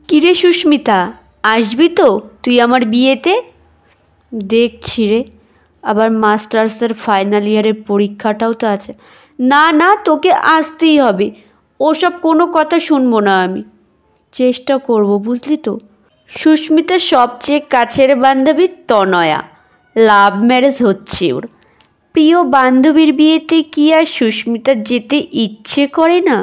কিরে সুস্মিতা, আসবি তো তুই আমার বিয়েতে? দেখছি রে, আবার মাস্টার্সের ফাইনাল ইয়ারের পরীক্ষাটাও তো আছে। না না, তোকে আসতেই হবে। ওসব কোনো কথা শুনবো না আমি। চেষ্টা করব, বুঝলি তো। সুস্মিতার সবচেয়ে কাছের বান্ধবী তনয়া, লাভ ম্যারেজ হচ্ছে ওর। প্রিয় বান্ধবীর বিয়েতে কি আর সুস্মিতার যেতে ইচ্ছে করে না?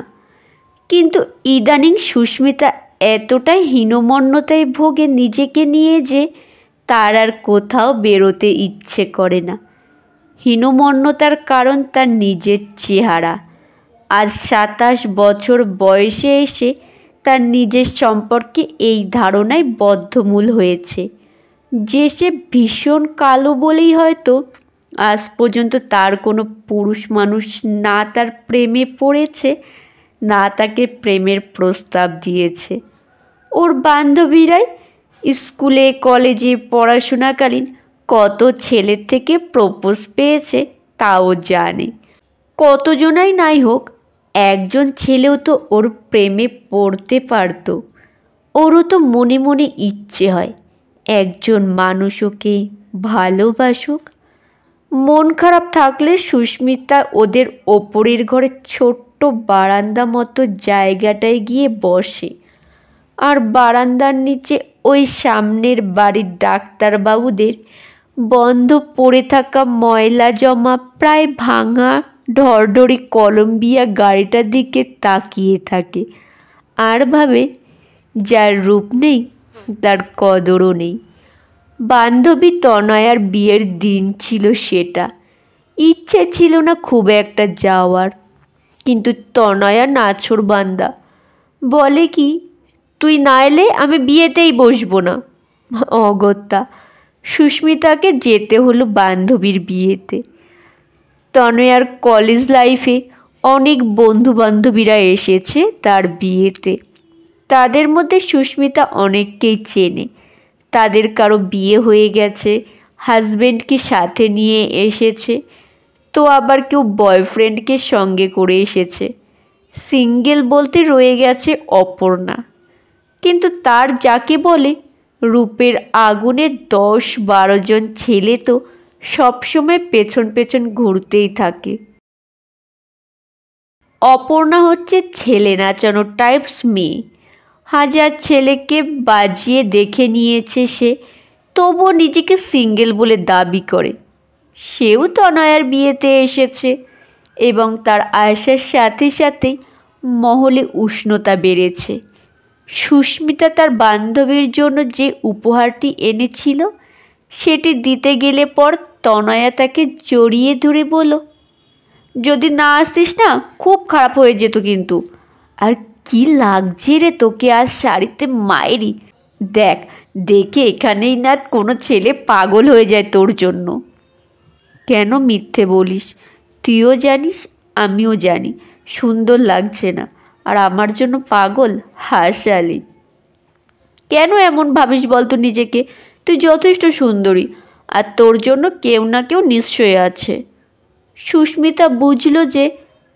কিন্তু ইদানিং সুস্মিতা এতটাই হীনমন্যতায় ভোগে নিজেকে নিয়ে যে তার আর কোথাও বেরোতে ইচ্ছে করে না। হীনমন্যতার কারণ তার নিজের চেহারা। আজ 27 বছর বয়সে এসে তার নিজের সম্পর্কে এই ধারণায় বদ্ধমূল হয়েছে যে সে ভীষণ কালো বলেই হয়তো আজ পর্যন্ত তার কোনো পুরুষ মানুষ না তার প্রেমে পড়েছে, না তাকে প্রেমের প্রস্তাব দিয়েছে। ওর বান্ধবীরাই স্কুলে কলেজে পড়াশোনাকালীন কত ছেলের থেকে প্রপোজ পেয়েছে তাও জানে। কতজনাই নাই হোক, একজন ছেলেও তো ওর প্রেমে পড়তে পারত। ওরও তো মনে মনে ইচ্ছে হয় একজন মানুষ ওকে ভালোবাসুক। মন খারাপ থাকলে সুস্মিতা ওদের ওপরের ঘরে ছোট্ট বারান্দা মতো জায়গাটায় গিয়ে বসে, আর বারান্দার নিচে ওই সামনের বাড়ির ডাক্তারবাবুদের বন্ধ পড়ে থাকা ময়লা জমা প্রায় ভাঙা ঢরঢরি কলম্বিয়া গাড়িটার দিকে তাকিয়ে থাকে আর ভাবে, যার রূপ নেই তার কদরও নেই। বান্ধবী তনয়ার বিয়ের দিন ছিল সেটা। ইচ্ছে ছিল না খুব একটা যাওয়ার, কিন্তু তনয়া নাছোড়বান্দা, বলে কি, তুই না এলে আমি বিয়েতেই বসবো না। অগত্যা সুস্মিতাকে যেতে হলো বান্ধবীর বিয়েতে। তনয়ার কলেজ লাইফে অনেক বন্ধু বান্ধবীরা এসেছে তার বিয়েতে। তাদের মধ্যে সুস্মিতা অনেককেই চেনে। তাদের কারো বিয়ে হয়ে গেছে, হাজব্যান্ডকে সাথে নিয়ে এসেছে, তো আবার কেউ বয়ফ্রেন্ডকে সঙ্গে করে এসেছে। সিঙ্গেল বলতে রয়ে গেছে অপর্ণা। কিন্তু তার যাকে বলে রূপের আগুনে 10-12 জন ছেলে তো সবসময় পেছন পেছন ঘুরতেই থাকে। অপর্ণা হচ্ছে ছেলে নাচানো টাইপস মেয়ে। হাজার ছেলেকে বাজিয়ে দেখে নিয়েছে সে, তবুও নিজেকে সিঙ্গেল বলে দাবি করে। সেও তনয়ার বিয়েতে এসেছে এবং তার আসার সাথে সাথেই মহলে উষ্ণতা বেড়েছে। সুস্মিতা তার বান্ধবীর জন্য যে উপহারটি এনেছিল সেটি দিতে গেলে পর তনয়া তাকে জড়িয়ে ধরে বলল, যদি না আসতিস না খুব খারাপ হয়ে যেত কিন্তু। আর কি লাগছে রে তোকে আজ শাড়িতে মায়েরি, দেখ, দেখে এখানেই না কোনো ছেলে পাগল হয়ে যায় তোর জন্য। কেন মিথ্যে বলিস? তুইও জানিস আমিও জানি সুন্দর লাগছে না, আর আমার জন্য পাগল? হাসালি। কেন এমন ভাবিস বলতো নিজেকে? তুই যথেষ্ট সুন্দরী, আর তোর জন্য কেউ না কেউ নিশ্চয়ই আছে। সুস্মিতা বুঝল যে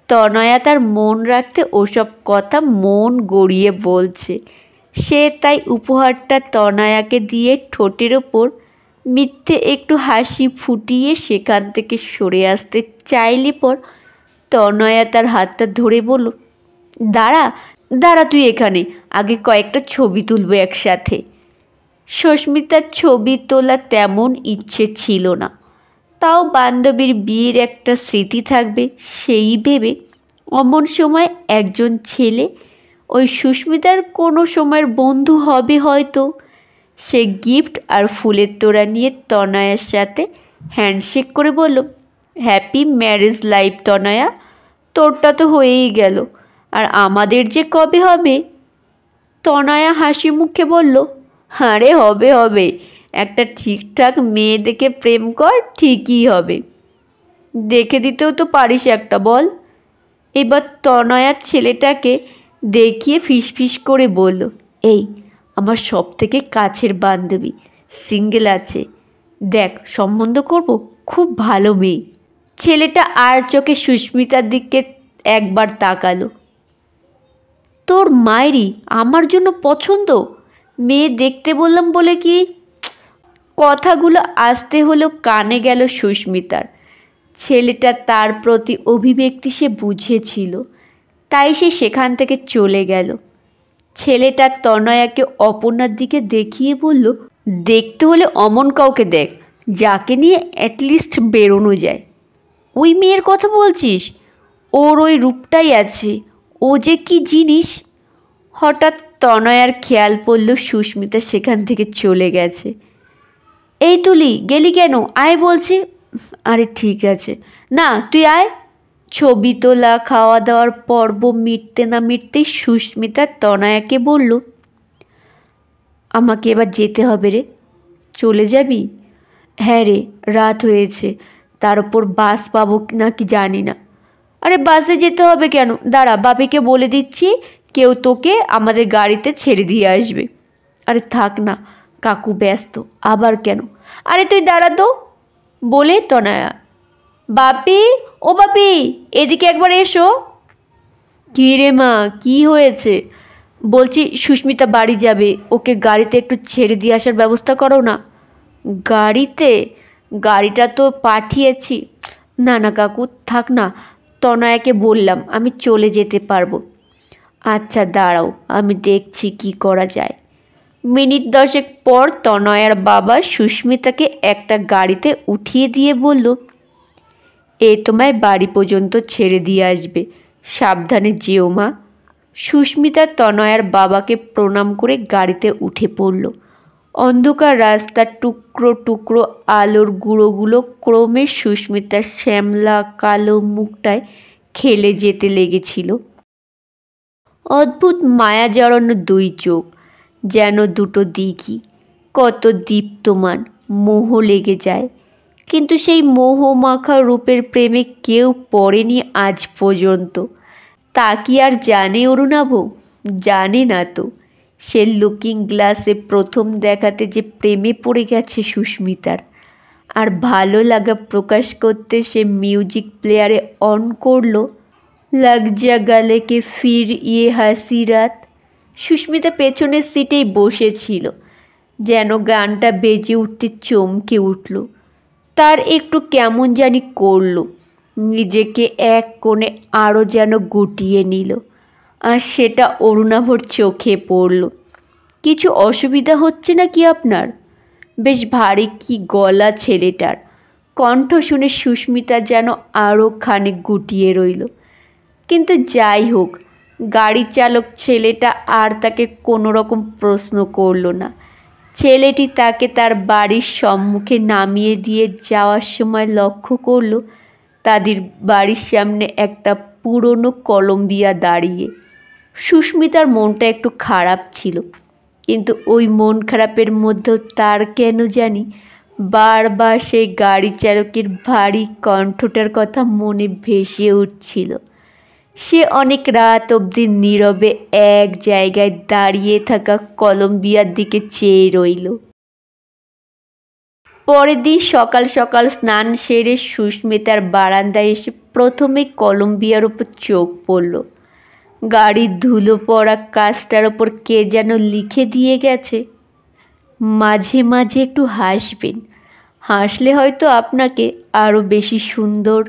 তনয়া তার মন রাখতে ওসব কথা মন গড়িয়ে বলছে। সে তাই উপহারটা তনয়াকে দিয়ে ঠোঁটের ওপর মিথ্যে একটু হাসি ফুটিয়ে সেখান থেকে সরে আসতে চাইলে পর তনয়া তার হাতটা ধরে বলল, দাঁড়া দাঁড়া, তুই এখানে, আগে কয়েকটা ছবি তুলব একসাথে। সুস্মিতার ছবি তোলা তেমন ইচ্ছে ছিল না, তাও বান্ধবীর বিয়ের একটা স্মৃতি থাকবে সেই ভেবে অমন সময় একজন ছেলে, ওই সুস্মিতার কোনো সময়ের বন্ধু হবে হয়তো, সে গিফট আর ফুলের তোড়া নিয়ে তনয়ার সাথে হ্যান্ডশেক করে বলল, হ্যাপি ম্যারেজ লাইফ তনয়া, তোরটা তো হয়েই গেল, আর আমাদের যে কবে হবে? তনয়া হাসি মুখে বলল, আরে হবে হবে, একটা ঠিকঠাক মেয়ে দেখে প্রেম কর, ঠিকই হবে। দেখে দিতেও তো পারিস একটা, বল। এবার তনয়ার ছেলেটাকে দেখিয়ে ফিসফিস করে বলল, এই আমার সব থেকে কাছের বান্ধবী, সিঙ্গেল আছে, দেখ সম্বন্ধ করব, খুব ভালো মেয়ে। ছেলেটা আর চোখে সুস্মিতার দিকে একবার তাকালো। তোর মায়েরই আমার জন্য পছন্দ? মেয়ে দেখতে বললাম বলে কি? কথাগুলো আসতে হলেও কানে গেল সুস্মিতার। ছেলেটা তার প্রতি অভিব্যক্তি সে বুঝেছিল, তাই সে সেখান থেকে চলে গেল। ছেলেটা তনয়াকে অপর্ণার দিকে দেখিয়ে বলল, দেখতে হলে অমন কাউকে দেখ, যাকে নিয়ে অ্যাটলিস্ট বেরোনো যায়। ওই মেয়ের কথা বলছিস? ওর ওই রূপটাই আছে, ও যে কি জিনিস। হঠাৎ তনয়ার খেয়াল পড়ল সুস্মিতা সেখান থেকে চলে গেছে। এই তুলি, গেলি কেন? আয় বলছি। আরে ঠিক আছে, না তুই আয়। ছবি তোলা, খাওয়া দাওয়ার পর্ব মিটতে না মিটতেই সুস্মিতা তনয়াকে বলল, আমাকে এবার যেতে হবে রে। চলে যাবি? হ্যাঁ রে, রাত হয়েছে, তার উপর বাস পাবো নাকি জানি না। আরে বাসে যেতে হবে কেন? দাঁড়া, বাপিকে বলে দিচ্ছি, কেউ তোকে আমাদের গাড়িতে ছেড়ে দিয়ে আসবে। আরে থাক না, কাকু ব্যস্ত। আবার কেন? আরে তুই দাঁড়া তো। বলে তনয়া, বাপি, ও বাপি, এদিকে একবার এসো। কী রে মা, কী হয়েছে? বলছি সুস্মিতা বাড়ি যাবে, ওকে গাড়িতে একটু ছেড়ে দিয়ে আসার ব্যবস্থা করো না। গাড়িতে? গাড়িটা তো পাঠিয়েছি। না না কাকু, থাক না, তনয়াকে বললাম আমি চলে যেতে পারবো। আচ্ছা দাঁড়াও, আমি দেখছি কি করা যায়। মিনিট 10 পর তনয়ার বাবা সুস্মিতাকে একটা গাড়িতে উঠিয়ে দিয়ে বলল, এ তোমায় বাড়ি পর্যন্ত ছেড়ে দিয়ে আসবে, সাবধানে যেও মা। সুস্মিতা তনয়ার বাবাকে প্রণাম করে গাড়িতে উঠে পড়ল। অন্ধকার রাস্তার টুকরো টুকরো আলোর গুঁড়োগুলো ক্রমে সুস্মিতার শ্যামলা কালো মুখটায় খেলে যেতে লেগেছিল। অদ্ভুত মায়া জড়ানো দুই চোখ, যেন দুটো দিঘি, কত দীপ্তমান, মোহ লেগে যায়। কিন্তু সেই মোহ মাখা রূপের প্রেমে কেউ পড়েনি আজ পর্যন্ত। তা কি আর জানে অরুণাভ? জানে না তো। সে লুকিং গ্লাসে প্রথম দেখাতে যে প্রেমে পড়ে গেছে সুস্মিতার। আর ভালো লাগা প্রকাশ করতে সে মিউজিক প্লেয়ারে অন করলো, লাগ যা গালে কে ফির ইয়ে হাসি রাত। সুস্মিতা পেছনের সিটেই বসেছিল, যেন গানটা বেজে উঠতে চমকে উঠল। তার একটু কেমন জানি করল, নিজেকে এক কোণে আরও যেন গুটিয়ে নিল। আর সেটা অরুণাভর চোখে পড়ল। কিছু অসুবিধা হচ্ছে না কি আপনার? বেশ ভারী কি গলা ছেলেটার। কণ্ঠ শুনে সুস্মিতা যেন আরও খানিক গুটিয়ে রইল। কিন্তু যাই হোক, গাড়ি চালক ছেলেটা আর তাকে কোনো রকম প্রশ্ন করল না। ছেলেটি তাকে তার বাড়ির সম্মুখে নামিয়ে দিয়ে যাওয়ার সময় লক্ষ্য করল তাদের বাড়ির সামনে একটা পুরনো কলম্বিয়া দাঁড়িয়ে। সুস্মিতার মনটা একটু খারাপ ছিল, কিন্তু ওই মন খারাপের মধ্যেও তার কেন জানি বারবার সেই গাড়ি চালকের ভারী কণ্ঠটার কথা মনে ভেসে উঠছিল। সে অনেক রাত অবধি নীরবে এক জায়গায় দাঁড়িয়ে থাকা কলম্বিয়ার দিকে চেয়ে রইল। পরের দিন সকাল সকাল স্নান সেরে সুস্মিতার বারান্দায় এসে প্রথমে কলম্বিয়ার ওপর চোখ পড়ল। গাড়ির ধুলো পড়া কাজটার ওপর কে যেন লিখে দিয়ে গেছে, মাঝে মাঝে একটু হাসবেন, হাসলে হয়তো আপনাকে আরও বেশি সুন্দর।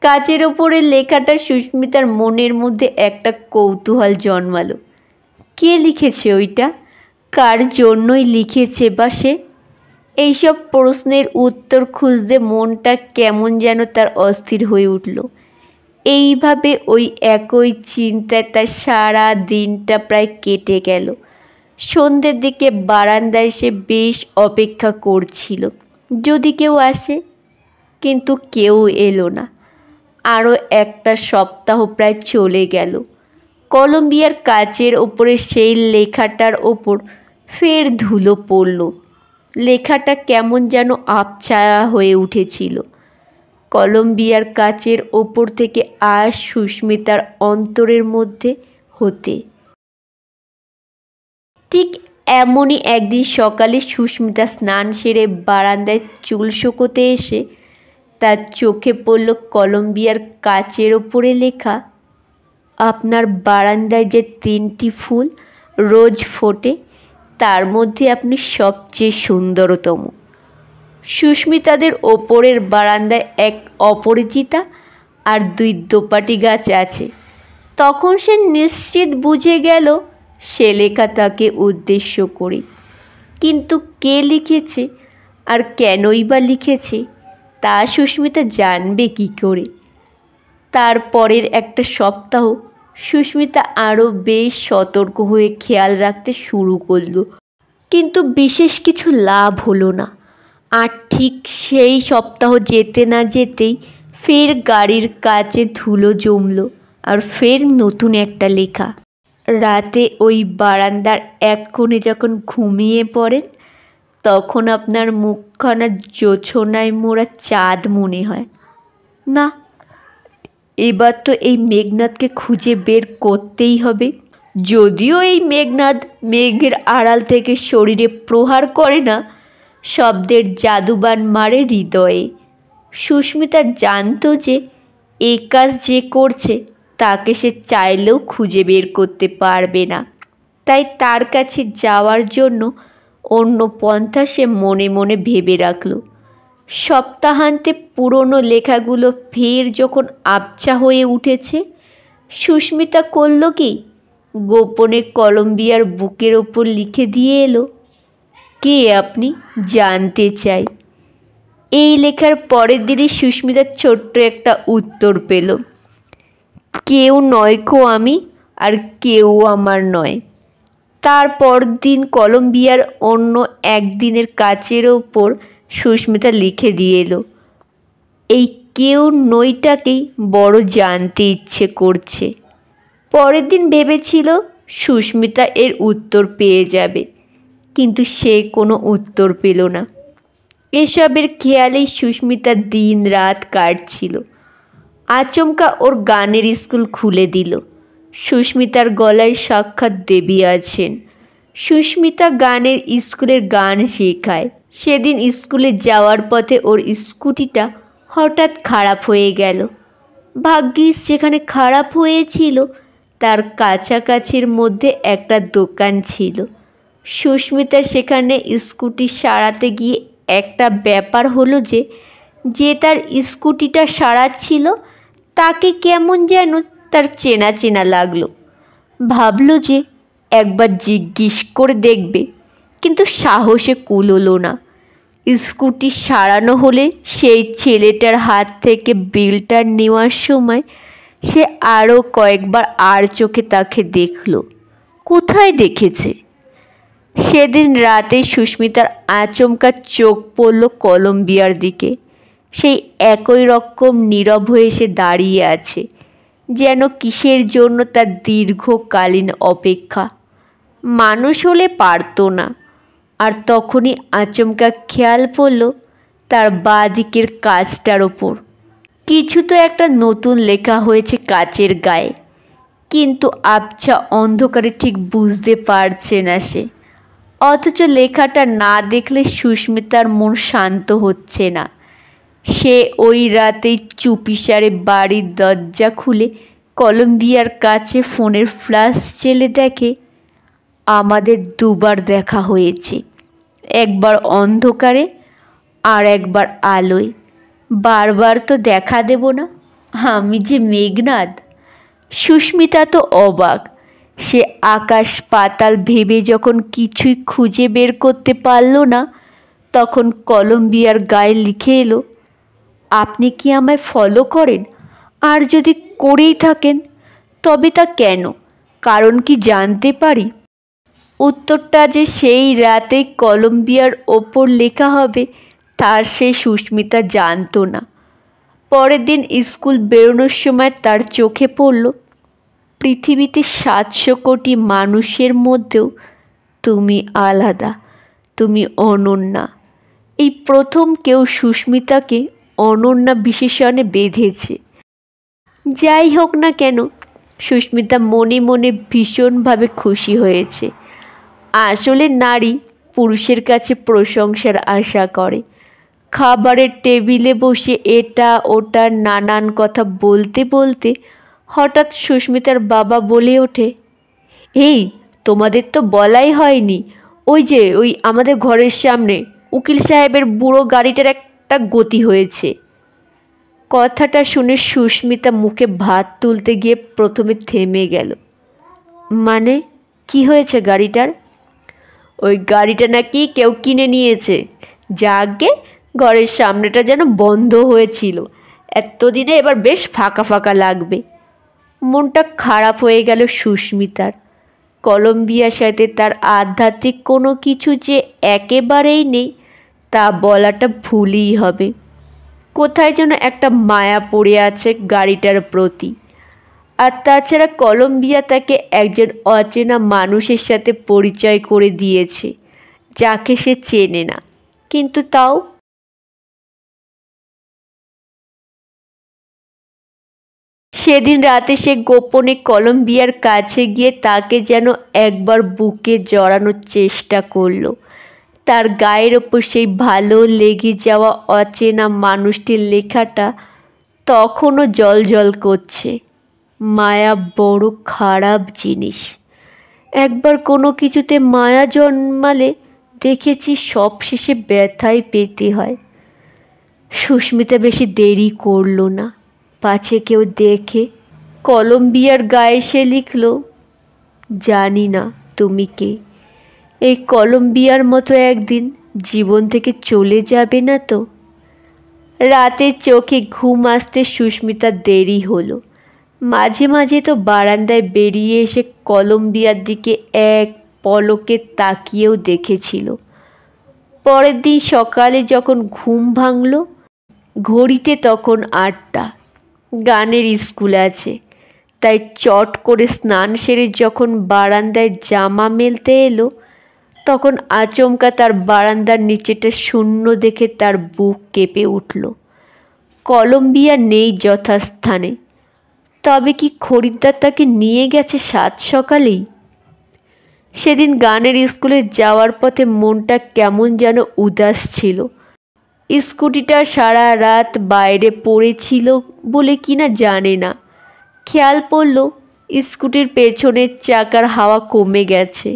কাচের ওপরে লেখাটা সুস্মিতার মনের মধ্যে একটা কৌতূহল জন্মালো। কে লিখেছে ওইটা? কার জন্যই লিখেছে বা সে? এইসব প্রশ্নের উত্তর খুঁজতে মনটা কেমন যেন তার অস্থির হয়ে উঠল। এইভাবে ওই একই চিন্তায় তার সারা দিনটা প্রায় কেটে গেল। সন্ধ্যের দিকে বারান্দায় সে বেশ অপেক্ষা করছিল যদি কেউ আসে, কিন্তু কেউ এলো না। আরও একটা সপ্তাহ প্রায় চলে গেল। কলম্বিয়ার কাচের ওপরে সেই লেখাটার ওপর ফের ধুলো পড়ল। লেখাটা কেমন যেন আবছায়া হয়ে উঠেছিল। কলম্বিয়ার কাচের ওপর থেকে আর সুস্মিতার অন্তরের মধ্যে হতে। ঠিক এমনই একদিন সকালে সুস্মিতা স্নান সেরে বারান্দায় চুল শুকোতে এসে তার চোখে পড়ল কলম্বিয়ার কাচের ওপরে লেখা, আপনার বারান্দায় যে 3টি ফুল রোজ ফোটে তার মধ্যে আপনি সবচেয়ে সুন্দরতম। সুস্মিতাদের ওপরের বারান্দায় এক অপরিচিতা আর 2 দোপাটি গাছ আছে। তখন সে নিশ্চিত বুঝে গেল সে লেখা তাকে উদ্দেশ্য করে, কিন্তু কে লিখেছে আর কেনই বা লিখেছে তা সুস্মিতা জানবে কী করে। তারপরের একটা সপ্তাহ সুস্মিতা আরও বেশ সতর্ক হয়ে খেয়াল রাখতে শুরু করলো, কিন্তু বিশেষ কিছু লাভ হলো না। আর ঠিক সেই সপ্তাহ যেতে না যেতেই ফের গাড়ির কাছে ধুলো জমলো আর ফের নতুন একটা লেখা। রাতে ওই বারান্দার এক কোণে যখন ঘুমিয়ে পড়েন তখন আপনার মুখখানা জোছনায় মোড়া চাঁদ মনে হয়। না, এবার তো এই মেঘনাদকে খুঁজে বের করতেই হবে। যদিও এই মেঘনাদ মেঘের আড়াল থেকে শরীরে প্রহার করে না, শব্দের জাদুবান মারে হৃদয়ে। সুস্মিতা জানত যে এই কাজ যে করছে তাকে সে চাইলেও খুঁজে বের করতে পারবে না, তাই তার কাছে যাওয়ার জন্য অন্য পন্থা সে মনে মনে ভেবে রাখল। সপ্তাহান্তে পুরনো লেখাগুলো ফের যখন আবছা হয়ে উঠেছে, সুস্মিতা করল কি, গোপনে কলম্বিয়ার বুকের ওপর লিখে দিয়ে এলো, কে আপনি, জানতে চাই। এই লেখার পরের দিনই সুস্মিতা ছোট্ট একটা উত্তর পেল, কেউ নয় কো আমি, আর কেউ আমার নয়। তারপর দিন কলম্বিয়ার অন্য একদিনের কাচের ওপর সুস্মিতা লিখে দিয়ে এলো, এই কেউ নইটাকেই বড় জানতে ইচ্ছে করছে। পরের দিন ভেবেছিল সুস্মিতা এর উত্তর পেয়ে যাবে, কিন্তু সে কোনো উত্তর পেল না। এসবের খেয়ালেই সুস্মিতা দিন রাত কাটছিল। আচমকা ওর গানের স্কুল খুলে দিল। সুস্মিতার গলায় সাক্ষাৎ দেবী আছেন। সুস্মিতা গানের স্কুলের গান শেখায়। সেদিন স্কুলে যাওয়ার পথে ওর স্কুটিটা হঠাৎ খারাপ হয়ে গেল। ভাগ্যিস যেখানে খারাপ হয়েছিল তার কাছাকাছির মধ্যে একটা দোকান ছিল। সুস্মিতা সেখানে স্কুটি সারাতে গিয়ে একটা ব্যাপার হলো যে তার স্কুটিটা সারাচ্ছিল তাকে কেমন যেন তার চেনা চেনা লাগলো। ভাবলো যে একবার জিজ্ঞেস করে দেখবে, কিন্তু সাহসে কুলোলো না। স্কুটি সারানো হলে সেই ছেলেটার হাত থেকে বিলটা নেওয়ার সময় সে আরও কয়েকবার আর চোখে তাকে দেখল। কোথায় দেখেছে? সেদিন রাতে সুস্মিতার আচমকা চোখ পড়ল কলম্বিয়ার দিকে। সেই একই রকম নীরব হয়ে সে দাঁড়িয়ে আছে, যেন কিসের জন্য তার দীর্ঘকালীন অপেক্ষা। মানুষ হলে পারত না। আর তখনই আচমকা খেয়াল পড়ল তার বাঁ দিকের কাচটার ওপর কিছু তো একটা নতুন লেখা হয়েছে কাচের গায়ে, কিন্তু আবছা অন্ধকারে ঠিক বুঝতে পারছে না সে। অথচ লেখাটা না দেখলে সুস্মিতার মন শান্ত হচ্ছে না। সে ওই রাতেই চুপিসারে বাড়ির দরজা খুলে কলম্বিয়ার কাছে ফোনের ফ্ল্যাশ চেলে দেখে, আমাদের 2 বার দেখা হয়েছে, একবার অন্ধকারে আর একবার আলোয়। বারবার তো দেখা দেব না, আমি যে মেঘনাদ। সুস্মিতা তো অবাক। সে আকাশ পাতাল ভেবে যখন কিছুই খুঁজে বের করতে পারল না, তখন কলম্বিয়ার গায়ে লিখে এলো, আপনি কি আমায় ফলো করেন? আর যদি করেই থাকেন তবে তা কেন, কারণ কি জানতে পারি? উত্তরটা যে সেই রাতেই কলম্বিয়ার ওপর লেখা হবে তা সে সুস্মিতা জানতো না। পরের দিন স্কুল বেরোনোর সময় তার চোখে পড়ল, পৃথিবীতে 700 কোটি মানুষের মধ্যেও তুমি আলাদা, তুমি অনন্যা। এই প্রথম কেউ সুস্মিতাকে অনন্যা বিশেষণে বেঁধেছে। যাই হোক না কেন, সুস্মিতা মনে মনে ভীষণভাবে খুশি হয়েছে। আসলে নারী পুরুষের কাছে প্রশংসার আশা করে। খাবারের টেবিলে বসে এটা ওটা নানান কথা বলতে বলতে হঠাৎ সুস্মিতার বাবা বলে ওঠে, এই তোমাদের তো বলাই হয়নি, ওই আমাদের ঘরের সামনে উকিল সাহেবের বুড়ো গাড়িটার একটা গতি হয়েছে। কথাটা শুনে সুস্মিতা মুখে ভাত তুলতে গিয়ে প্রথমে থেমে গেল। মানে কি হয়েছে গাড়িটার? ওই গাড়িটা নাকি কেউ কিনে নিয়েছে। যাকে ঘরের সামনেটা যেন বন্ধ হয়েছিল, এতদিনে এবার বেশ ফাঁকা ফাঁকা লাগবে। মনটা খারাপ হয়ে গেল সুস্মিতার। কলম্বিয়ার সাথে তার আধ্যাত্মিক কোনো কিছু যে একেবারেই নেই তা বলাটা ভুলই হবে। কোথায় যেন একটা মায়া পড়ে আছে গাড়িটার প্রতি। আর তাছাড়া কলম্বিয়া তাকে একজন অচেনা মানুষের সাথে পরিচয় করে দিয়েছে, যাকে সে চেনে না, কিন্তু তাও। সেদিন রাতে সে গোপনে কলম্বিয়ার কাছে গিয়ে তাকে যেন একবার বুকে জড়ানোর চেষ্টা করলো। তার গায়ের ওপর সেই ভালো লেগে যাওয়া অচেনা মানুষটির লেখাটা তখনও জ্বলজ্বল করছে। মায়া বড় খারাপ জিনিস। একবার কোনো কিছুতে মায়া জন্মালে দেখেছি সবশেষে ব্যথায় পেতে হয়। সুস্মিতা বেশি দেরি করল না, পাছে কেউ দেখে। কলম্বিয়ার গায়ে সে লিখল, জানি না তুমি কে। এই কলম্বিয়ার মতো একদিন জীবন থেকে চলে যাবে না তো? রাতে চোখে ঘুম আসতে সুস্মিতার দেরি হলো। মাঝে মাঝে তো বারান্দায় বেরিয়ে এসে কলম্বিয়ার দিকে এক পলকে তাকিয়েও দেখেছিল। পরের দিন সকালে যখন ঘুম ভাঙল, ঘড়িতে তখন 8টা। গানের স্কুল আছে, তাই চট করে স্নান সেরে যখন বারান্দায় জামা মেলতে এলো, তখন আচমকা তার বারান্দার নিচেটা শূন্য দেখে তার বুক কেঁপে উঠল। কলম্বিয়া নেই যথাস্থানে। তবে কি খরিদ্দার তাকে নিয়ে গেছে সাত সকালেই? সেদিন গানের স্কুলে যাওয়ার পথে মনটা কেমন যেন উদাস ছিল। স্কুটিটা সারা রাত বাইরে পড়েছিল বলে কিনা জানে না, খেয়াল পড়ল স্কুটির পেছনের চাকার হাওয়া কমে গেছে।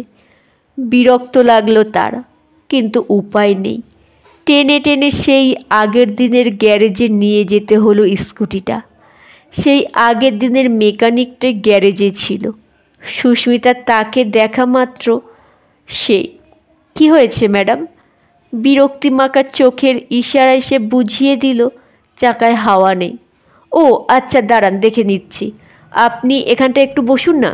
বিরক্ত লাগলো তার, কিন্তু উপায় নেই। টেনে টেনে সেই আগের দিনের গ্যারেজে নিয়ে যেতে হলো স্কুটিটা। সেই আগের দিনের মেকানিকটা গ্যারেজে ছিল। সুস্মিতা তাকে দেখা মাত্র সে, কি হয়েছে ম্যাডাম? বিরক্তিমাখা চোখের ইশারায় সে বুঝিয়ে দিল চাকায় হাওয়া নেই। ও আচ্ছা, দাঁড়ান দেখে নিচ্ছি, আপনি এখানটা একটু বসুন না।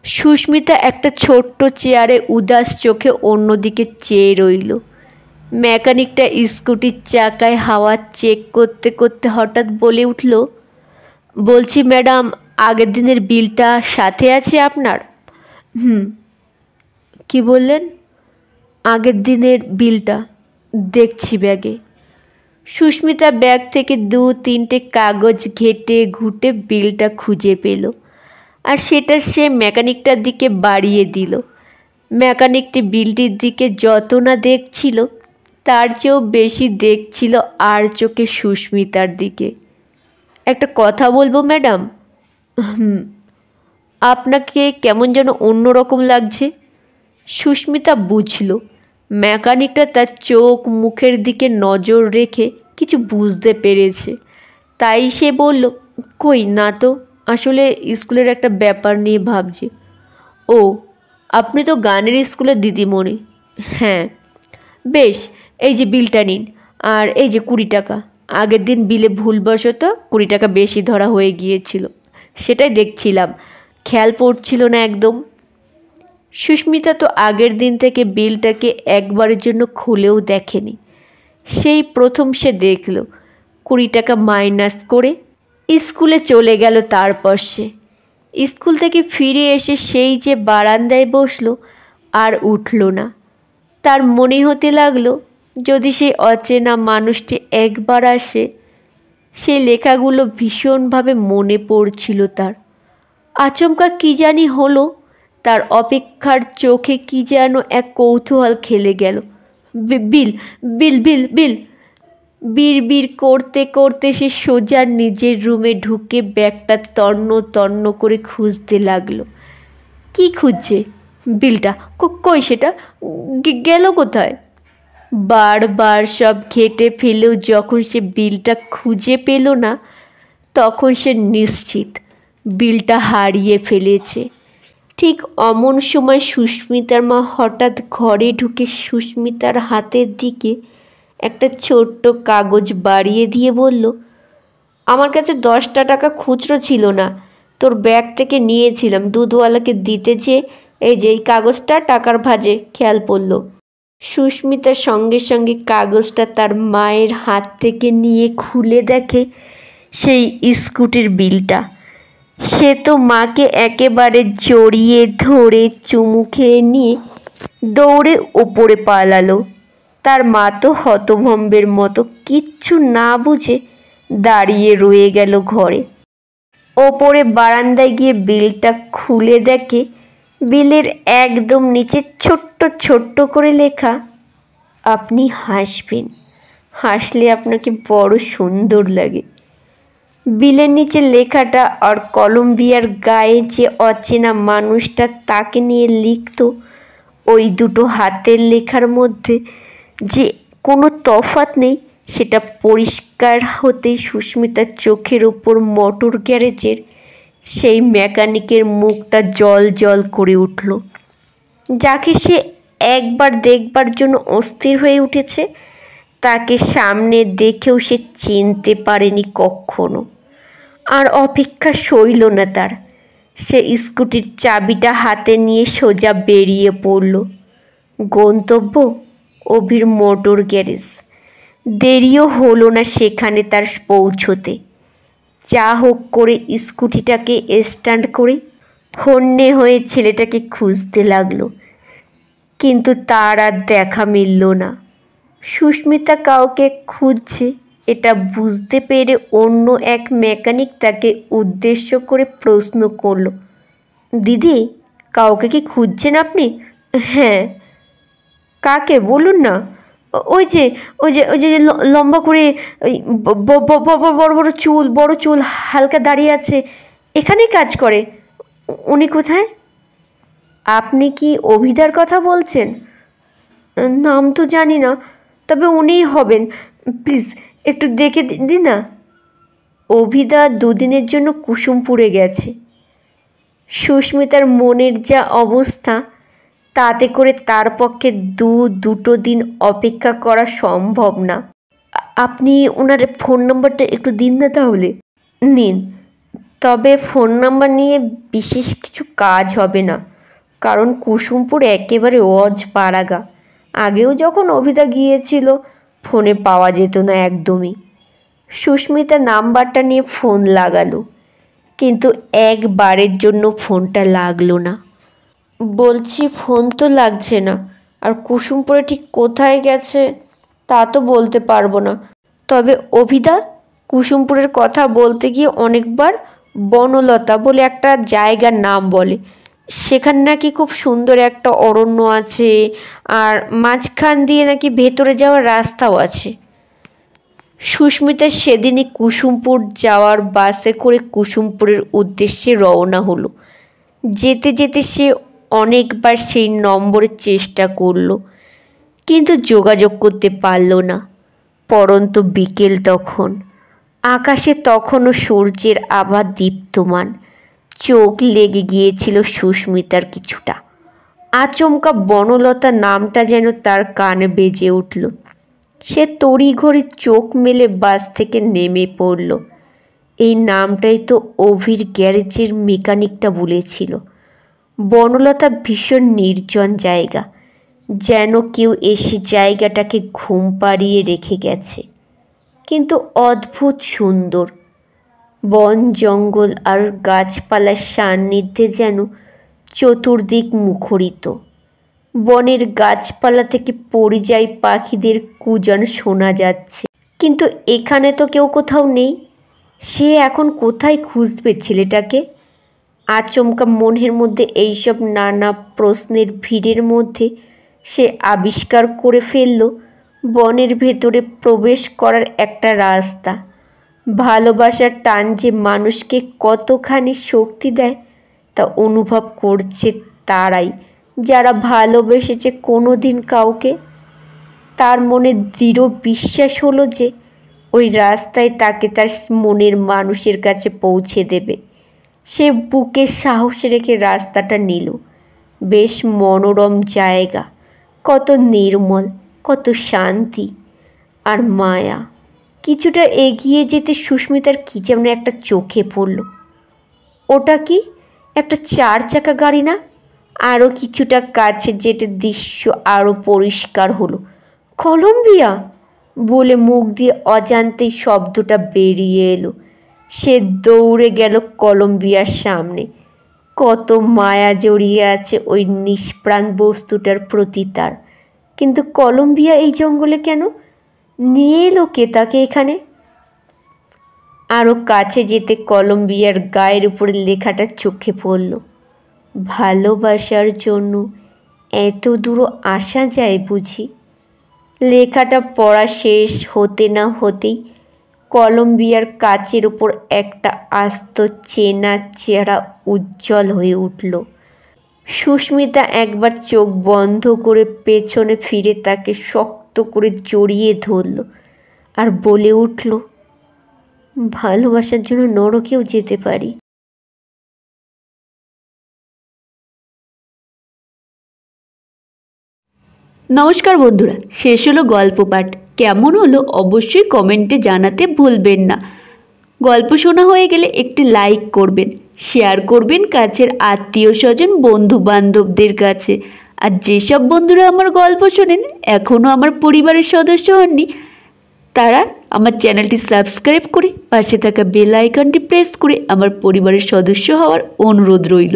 সুস্মিতা একটা ছোট্ট চেয়ারে উদাস চোখে অন্যদিকে চেয়ে রইল। মেকানিকটা স্কুটির চাকায় হাওয়া চেক করতে করতে হঠাৎ বলে উঠল, বলছি ম্যাডাম, আগের দিনের বিলটা সাথে আছে আপনার? কি বললেন? আগের দিনের বিলটা দেখছি ব্যাগে। সুস্মিতা ব্যাগ থেকে 2-3টে কাগজ ঘেটে ঘুটে বিলটা খুঁজে পেল, আর সেটা সে মেকানিকটার দিকে বাড়িয়ে দিল। মেকানিকটি বিলটির দিকে যত না দেখছিল, তার চেয়েও বেশি দেখছিল আর চোখে সুস্মিতার দিকে। একটা কথা বলবো ম্যাডাম? আপনাকে কেমন যেন অন্যরকম লাগছে। সুস্মিতা বুঝল মেকানিকটা তার চোখ মুখের দিকে নজর রেখে কিছু বুঝতে পেরেছে। তাই সে বলল, কই না তো, আসলে স্কুলের একটা ব্যাপার নিয়ে ভাবছি। ও, আপনি তো গানের স্কুলের দিদিমণি? হ্যাঁ। বেশ, এই যে বিলটা নিন, আর এই যে 20 টাকা। আগের দিন বিলে ভুলবশত 20 টাকা বেশি ধরা হয়ে গিয়েছিল, সেটাই দেখছিলাম, খেয়াল পড়ছিল না একদম। সুস্মিতা তো আগের দিন থেকে বিলটাকে একবারের জন্য খুলেও দেখেনি। সেই প্রথম সে দেখল 20 টাকা মাইনাস করে। স্কুলে চলে গেল। তারপর সে স্কুল থেকে ফিরে এসে সেই যে বারান্দায় বসলো, আর উঠল না। তার মনে হতে লাগলো যদি সেই অচেনা মানুষটি একবার আসে। সেই লেখাগুলো ভীষণভাবে মনে পড়ছিল তার। আচমকা কী জানি হলো, তার অপেক্ষার চোখে কি যেন এক কৌতূহল খেলে গেল। বিল বিল বিল বিল। বিড়বিড় করতে করতে সে সোজা নিজের রুমে ঢুকে ব্যাগটা তন্ন তন্ন করে খুঁজতে লাগলো। কি খুঁজছে? বিলটা। কই সেটা? গেল কোথায়? বারবার সব ঘেঁটে ফেলেও যখন সে বিলটা খুঁজে পেল না, তখন সে নিশ্চিত বিলটা হারিয়ে ফেলেছে। ঠিক অমন সময় সুস্মিতার মা হঠাৎ ঘরে ঢুকে সুস্মিতার হাতের দিকে একটা ছোট্ট কাগজ বাড়িয়ে দিয়ে বলল, আমার কাছে 10টা টাকা খুচরো ছিল না, তোর ব্যাগ থেকে নিয়েছিলাম দুধওয়ালাকে দিতে চেয়ে, এই যে এই কাগজটা টাকার ভাঁজে খেয়াল পড়ল। সুস্মিতা সঙ্গে সঙ্গে কাগজটা তার মায়ের হাত থেকে নিয়ে খুলে দেখে সেই স্কুটির বিলটা। সে তো মাকে একেবারে জড়িয়ে ধরে চুমু খেয়ে নিয়ে দৌড়ে ওপরে পালালো। তার মা তো হতভম্বের মতো কিচ্ছু না বুঝে দাঁড়িয়ে রয়ে গেল ঘরে। ওপরে বারান্দায় গিয়ে বিলটা খুলে দেখে বিলের একদম নিচে ছোট্ট ছোট্ট করে লেখা, আপনি হাসবেন, হাসলে আপনাকে বড় সুন্দর লাগে। বিলের নিচে লেখাটা আর কলম্বিয়ার গায়ে যে অচেনা মানুষটা তাকে নিয়ে লিখত, ওই দুটো হাতের লেখার মধ্যে যে কোনো তফাৎ নেই সেটা পরিষ্কার হতেই সুস্মিতার চোখের ওপর মোটর গ্যারেজের সেই মেকানিকের মুখটা জল জল করে উঠল, যাকে সে একবার দেখবার জন্য অস্থির হয়ে উঠেছে। তাকে সামনে দেখেও সে চিনতে পারেনি কখনো। আর অপেক্ষা সইল না তার। সে স্কুটির চাবিটা হাতে নিয়ে সোজা বেরিয়ে পড়ল। গন্তব্য অভির মোটর গ্যারেজ। দেরিও হলো না সেখানে তার পৌঁছতে। যা হোক করে স্কুটিটাকে স্ট্যান্ড করে হন্যে হয়ে ছেলেটাকে খুঁজতে লাগলো, কিন্তু তার আর দেখা মিলল না। সুস্মিতা কাউকে খুঁজছে এটা বুঝতে পেরে অন্য এক মেকানিক তাকে উদ্দেশ্য করে প্রশ্ন করল, দিদি, কাউকে কি খুঁজছেন আপনি? হ্যাঁ। কাকে বলুন না? ওই যে ওই যে ওই যে লম্বা করে ওই বড় বড় চুল হালকা দাঁড়িয়ে আছে, এখানেই কাজ করে। উনি কোথায়? আপনি কি অভিদার কথা বলছেন? নাম তো জানি না, তবে উনিই হবেন। প্লিজ একটু দেখে দিন না। অভিদা 2 দিনের জন্য কুসুমপুরে গেছে। সুস্মিতার মনের যা অবস্থা, তাতে করে তার পক্ষে দুটো দিন অপেক্ষা করা সম্ভব না। আপনি ওনার ফোন নাম্বারটা একটু দিন না তাহলে। নিন, তবে ফোন নাম্বার নিয়ে বিশেষ কিছু কাজ হবে না, কারণ কুসুমপুর একেবারে অজপাড়াগা। আগেও যখন অভিদা গিয়েছিল ফোনে পাওয়া যেত না একদমই। সুস্মিতা নাম্বারটা নিয়ে ফোন লাগালো, কিন্তু একবারের জন্য ফোনটা লাগলো না। বলছি, ফোন তো লাগছে না, আর কুসুমপুরে ঠিক কোথায় গেছে তা তো বলতে পারবো না। তবে অভিদা কুসুমপুরের কথা বলতে গিয়ে অনেকবার বনলতা বলে একটা জায়গার নাম বলে। সেখানে নাকি খুব সুন্দর একটা অরণ্য আছে, আর মাঝখান দিয়ে নাকি ভেতরে যাওয়ার রাস্তাও আছে। সুস্মিতা সেদিনই কুসুমপুর যাওয়ার বাসে করে কুসুমপুরের উদ্দেশ্যে রওনা হলো। যেতে যেতে সে অনেকবার সেই নম্বরের চেষ্টা করলো, কিন্তু যোগাযোগ করতে পারল না। পরন্ত বিকেল তখন। আকাশে তখনও সূর্যের আভা দীপ্তমান। চোখ লেগে গিয়েছিল সুস্মিতার কিছুটা। আচমকা বনলতা নামটা যেন তার কানে বেজে উঠল। সে তড়িঘড়ি চোখ মেলে বাস থেকে নেমে পড়ল। এই নামটাই তো অভির গ্যারেজের মেকানিকটা বলেছিল। বনলতা ভীষণ নির্জন জায়গা, যেন কেউ এসে জায়গাটাকে ঘুম পাড়িয়ে রেখে গেছে, কিন্তু অদ্ভুত সুন্দর। বন জঙ্গল আর গাছপালার সান্নিধ্যে যেন চতুর্দিক মুখরিত। বনের গাছপালা থেকে পরিযায়ী পাখিদের কুজন শোনা যাচ্ছে, কিন্তু এখানে তো কেউ কোথাও নেই। সে এখন কোথায় খুঁজবে ছেলেটাকে? আচমকা মনের মধ্যে এইসব নানা প্রশ্নের ভিড়ের মধ্যে সে আবিষ্কার করে ফেলল বনের ভেতরে প্রবেশ করার একটা রাস্তা। ভালোবাসার টান যে মানুষকে কতখানি শক্তি দেয় তা অনুভব করছে তারাই যারা ভালোবেসেছে কোনো দিন কাউকে। তার মনে দৃঢ় বিশ্বাস হলো যে ওই রাস্তায় তাকে তার মনের মানুষের কাছে পৌঁছে দেবে। সে বুকে সাহস রেখে রাস্তাটা নিল। বেশ মনোরম জায়গা, কত নির্মল, কত শান্তি আর মায়া। কিছুটা এগিয়ে যেতে সুস্মিতার কী যেন একটা চোখে পড়ল। ওটা কি? একটা 4 চাকা গাড়ি না? আরও কিছুটা কাছে যেতে দৃশ্য আরও পরিষ্কার হলো। কলম্বিয়া বলে মুখ দিয়ে অজান্তেই শব্দটা বেরিয়ে এলো। সে দৌড়ে গেল কলম্বিয়ার সামনে। কত মায়া জড়িয়ে আছে ওই নিষ্প্রাণ বস্তুটার প্রতি তার। কিন্তু কলম্বিয়া এই জঙ্গলে কেন? নিয়ে এলো কে তাকে এখানে? আরও কাছে যেতে কলম্বিয়ার গায়ের উপরে লেখাটা চোখে পড়ল, ভালোবাসার জন্য এত দূর আসা যায় বুঝি। লেখাটা পড়া শেষ হতে না হতেই কলম্বিয়ার কাচের ওপর একটা আস্ত চেনা চেহারা উজ্জ্বল হয়ে উঠল। সুস্মিতা একবার চোখ বন্ধ করে পেছনে ফিরে তাকে শক্ত করে জড়িয়ে ধরল আর বলে উঠল, ভালোবাসার জন্য নরকেও যেতে পারি। নমস্কার বন্ধুরা, শেষ হলো গল্প পাঠ। কেমন হলো অবশ্যই কমেন্টে জানাতে ভুলবেন না। গল্প শোনা হয়ে গেলে একটি লাইক করবেন, শেয়ার করবেন কাছের আত্মীয় স্বজন বন্ধু বান্ধবদের কাছে। আর যেসব বন্ধুরা আমার গল্প শোনেন এখনও আমার পরিবারের সদস্য হননি, তারা আমার চ্যানেলটি সাবস্ক্রাইব করে পাশে থাকা বেল আইকনটি প্রেস করে আমার পরিবারের সদস্য হওয়ার অনুরোধ রইল।